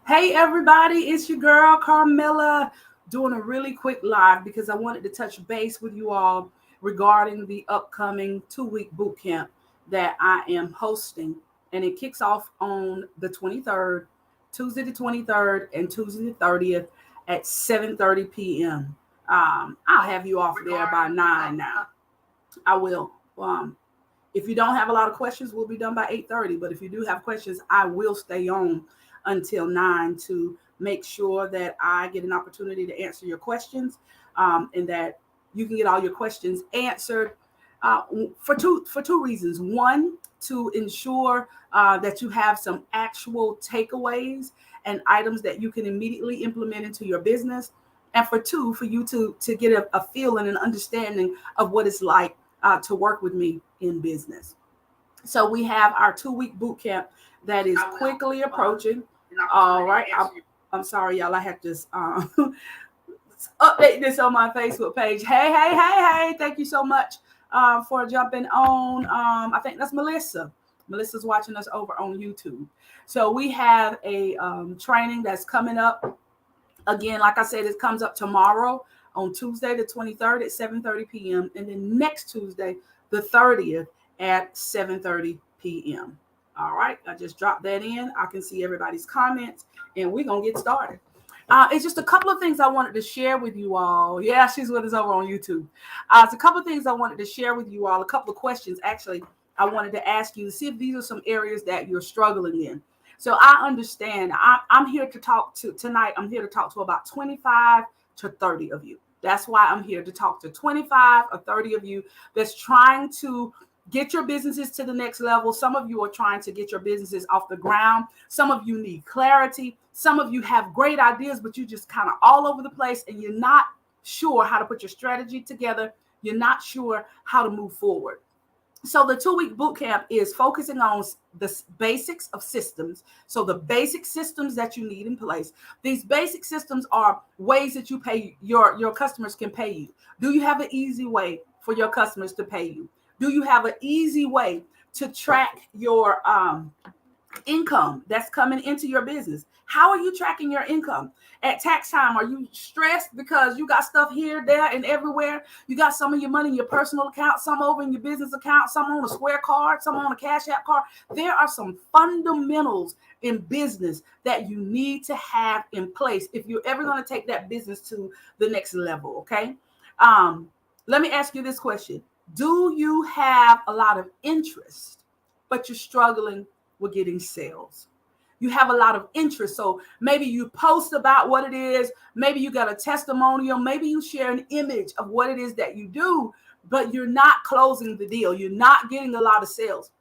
Hey everybody, it's your girl Carmela doing a really quick live because I wanted to touch base with you all regarding the upcoming 2-week boot camp that I am hosting. And it kicks off on the 23rd, Tuesday the 23rd and Tuesday the 30th at 7:30 p.m. I'll have you off there by 9 now. I will. If you don't have a lot of questions, we'll be done by 8:30. But if you do have questions, I will stay on until 9 to make sure that I get an opportunity to answer your questions, and that you can get all your questions answered for two reasons. One, to ensure that you have some actual takeaways and items that you can immediately implement into your business. And for two, for you to get a feel and an understanding of what it's like to work with me in business. So we have our 2-week boot camp that is quickly approaching. All right. I'm sorry, y'all. I had to just update this on my Facebook page. Hey. Thank you so much for jumping on. I think that's Melissa. Melissa's watching us over on YouTube. So we have a training that's coming up. Again, like I said, it comes up tomorrow on Tuesday, the 23rd at 7:30 p.m. And then next Tuesday, the 30th at 7:30 p.m. All right, I just dropped that in. I can see everybody's comments, and we're going to get started. It's just a couple of things I wanted to share with you all. Yeah, she's with us over on YouTube. It's a couple of things I wanted to share with you all, a couple of questions, actually, I wanted to ask you to see if these are some areas that you're struggling in. So I understand. I'm here to talk to tonight. I'm here to talk to about 25 to 30 of you. That's why I'm here to talk to 25 or 30 of you that's trying to get your businesses to the next level. Some of you are trying to get your businesses off the ground. Some of you need clarity. Some of you have great ideas, but you're just kind of all over the place and you're not sure how to put your strategy together. You're not sure how to move forward. So the 2-week boot camp is focusing on the basics of systems. So the basic systems that you need in place. These basic systems are ways that you pay your customers can pay you. Do you have an easy way for your customers to pay you? Do you have an easy way to track your income that's coming into your business? How are you tracking your income at tax time? Are you stressed because you got stuff here, there, and everywhere? You got some of your money in your personal account, some over in your business account, some on a Square card, some on a Cash App card. There are some fundamentals in business that you need to have in place if you're ever going to take that business to the next level. Okay. Let me ask you this question. Do you have a lot of interest, but you're struggling with getting sales? You have a lot of interest. So maybe you post about what it is. Maybe you got a testimonial. Maybe you share an image of what it is that you do, but you're not closing the deal. You're not getting a lot of sales.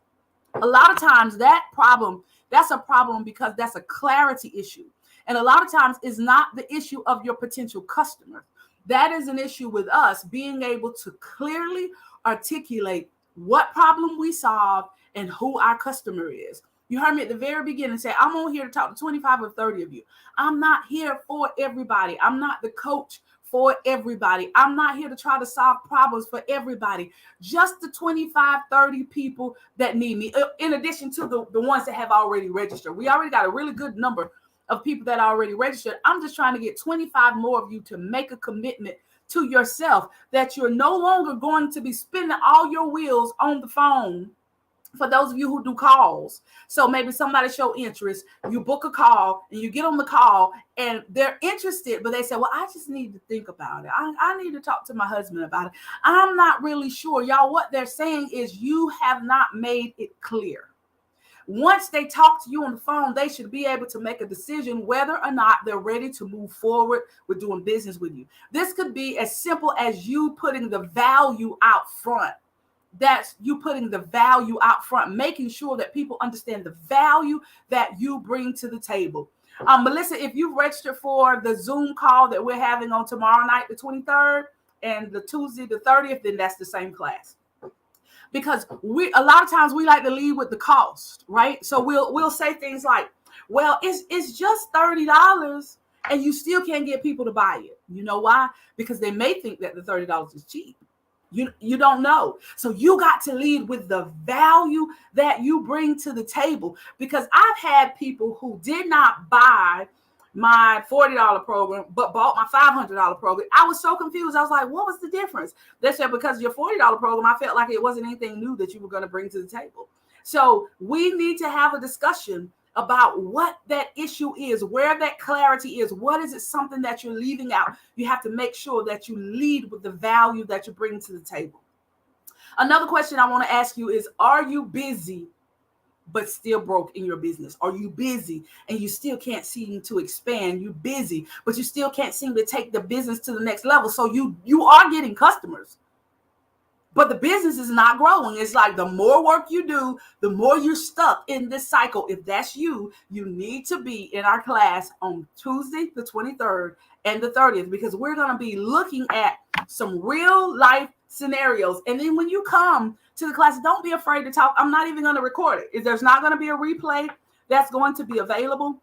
A lot of times that's a problem because that's a clarity issue. And a lot of times it's not the issue of your potential customer. That is an issue with us being able to clearly articulate what problem we solve and who our customer is. You heard me at the very beginning say, I'm on here to talk to 25 or 30 of you. I'm not here for everybody. I'm not the coach for everybody. I'm not here to try to solve problems for everybody. Just the 25, 30 people that need me, in addition to the ones that have already registered. We already got a really good number of people that are already registered. I'm just trying to get 25 more of you to make a commitment to yourself that you're no longer going to be spinning all your wheels on the phone. For those of you who do calls, so maybe somebody show interest, you book a call and you get on the call and they're interested, but they say, well, I just need to think about it. I need to talk to my husband about it. I'm not really sure. Y'all, what they're saying is you have not made it clear. Once they talk to you on the phone, they should be able to make a decision whether or not they're ready to move forward with doing business with you. This could be as simple as you putting the value out front. That's you putting the value out front, making sure that people understand the value that you bring to the table. Melissa, if you registered for the Zoom call that we're having on tomorrow night, the 23rd, and the Tuesday, the 30th, then that's the same class. Because a lot of times we like to lead with the cost, right? So we'll say things like, well, it's just $30 and you still can't get people to buy it. You know why? Because they may think that the $30 is cheap. You don't know. So you got to lead with the value that you bring to the table, because I've had people who did not buy my $40 program, but bought my $500 program. I was so confused. I was like, what was the difference? They said, because your $40 program, I felt like it wasn't anything new that you were going to bring to the table. So we need to have a discussion about what that issue is, where that clarity is. What is it, something that you're leaving out? You have to make sure that you lead with the value that you bring to the table. Another question I want to ask you is, are you busy but still broke in your business? Are you busy and you still can't seem to expand? You're busy, but you still can't seem to take the business to the next level. So you are getting customers, but the business is not growing. It's like the more work you do, the more you're stuck in this cycle. If that's you, you need to be in our class on Tuesday, the 23rd and the 30th, because we're going to be looking at some real life scenarios. And then when you come to the class, don't be afraid to talk. I'm not even going to record it. There's not going to be a replay that's going to be available.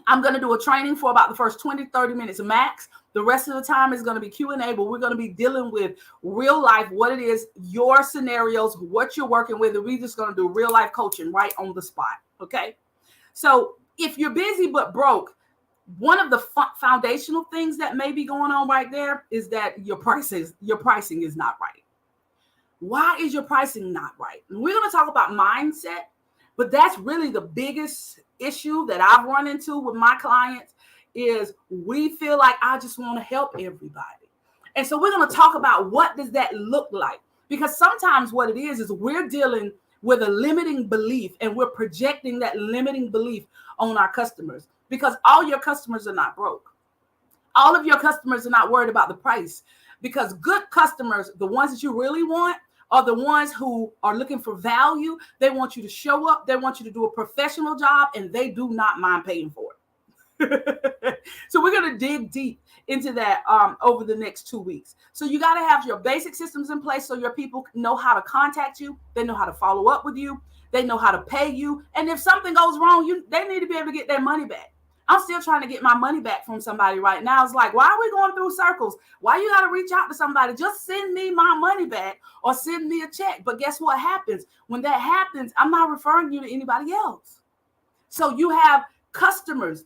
I'm going to do a training for about the first 20, 30 minutes max. The rest of the time is going to be Q&A, but we're going to be dealing with real life, what it is, your scenarios, what you're working with. And we're just going to do real life coaching right on the spot. Okay. So if you're busy but broke, one of the foundational things that may be going on right there is that your pricing is not right. Why is your pricing not right? And we're going to talk about mindset, but that's really the biggest issue that I've run into with my clients is we feel like I just want to help everybody. And so we're going to talk about what does that look like? Because sometimes what it is we're dealing with a limiting belief and we're projecting that limiting belief on our customers, because all your customers are not broke. All of your customers are not worried about the price, because good customers, the ones that you really want, are the ones who are looking for value. They want you to show up. They want you to do a professional job, and they do not mind paying for it. So we're going to dig deep into that over the next 2 weeks. So you got to have your basic systems in place so your people know how to contact you. They know how to follow up with you. They know how to pay you. And if something goes wrong, they need to be able to get their money back. I'm still trying to get my money back from somebody right now. It's like, why are we going through circles? Why you got to reach out to somebody? Just send me my money back or send me a check. But guess what happens? When that happens, I'm not referring you to anybody else. So you have customers,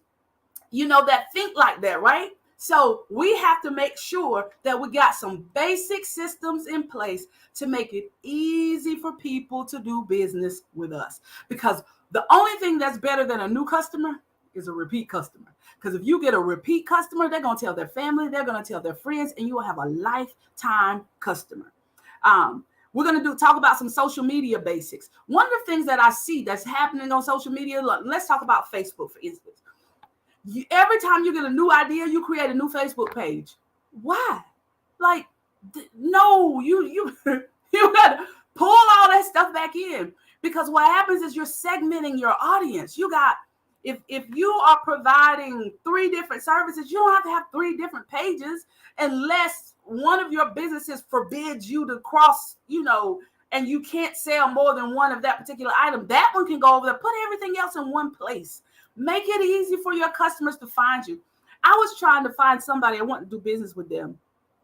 that think like that, right? So we have to make sure that we got some basic systems in place to make it easy for people to do business with us. Because the only thing that's better than a new customer is a repeat customer. Because if you get a repeat customer, they're going to tell their family, they're going to tell their friends, and you will have a lifetime customer. We're going to talk about some social media basics. One of the things that I see that's happening on social media, let's talk about Facebook, for instance. Every time you get a new idea, you create a new Facebook page. Why? Like, no, you got to pull all that stuff back in, because what happens is you're segmenting your audience. If you are providing 3 different services, you don't have to have 3 different pages unless one of your businesses forbids you to cross, and you can't sell more than one of that particular item. That one can go over there. Put everything else in one place. Make it easy for your customers to find you. I was trying to find somebody. I wanted to do business with them.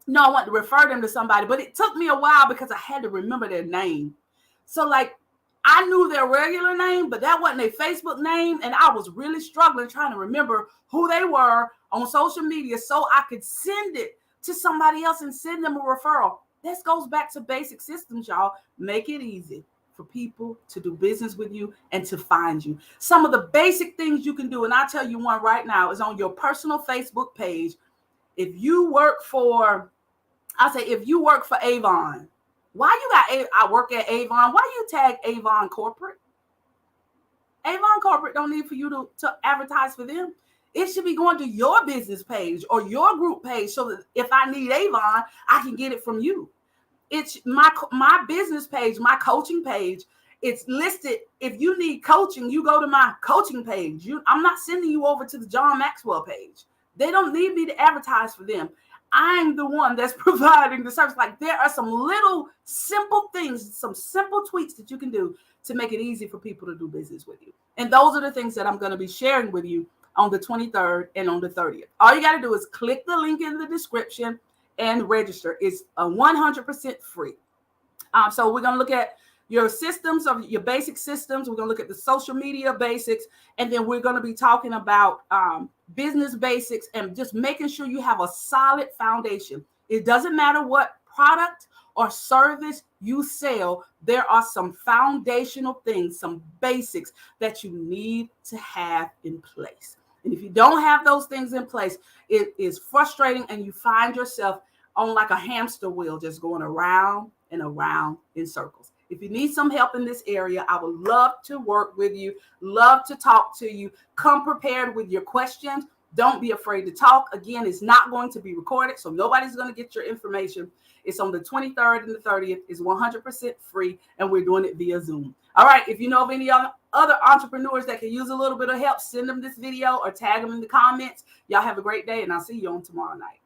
No, I wanted to refer them to somebody, but it took me a while because I had to remember their name. So I knew their regular name, but that wasn't their Facebook name. And I was really struggling trying to remember who they were on social media so I could send it to somebody else and send them a referral. This goes back to basic systems, y'all. Make it easy for people to do business with you and to find you. Some of the basic things you can do, and I'll tell you one right now, is on your personal Facebook page. If you work for Avon, I work at Avon. Why you tag Avon Corporate? Avon Corporate don't need for you to advertise for them. It should be going to your business page or your group page so that if I need Avon, I can get it from you. It's my business page, my coaching page. It's listed. If you need coaching, you go to my coaching page. I'm not sending you over to the John Maxwell page. They don't need me to advertise for them. I'm the one that's providing the service. Like, there are some little simple things, some simple tweaks that you can do to make it easy for people to do business with you. And those are the things that I'm going to be sharing with you on the 23rd and on the 30th. All you got to do is click the link in the description, and register. It's 100% free. So we're going to look at your systems, of your basic systems. We're going to look at the social media basics, and then we're going to be talking about business basics and just making sure you have a solid foundation. It doesn't matter what product or service you sell, there are some foundational things, some basics that you need to have in place. And if you don't have those things in place, it is frustrating, and you find yourself on like a hamster wheel, just going around and around in circles. If you need some help in this area, I would love to work with you, love to talk to you. Come prepared with your questions. Don't be afraid to talk. Again, it's not going to be recorded, so nobody's going to get your information. It's on the 23rd and the 30th. It's 100% free, and we're doing it via Zoom. All right, if you know of any other entrepreneurs that can use a little bit of help, send them this video or tag them in the comments. Y'all have a great day, and I'll see you on tomorrow night.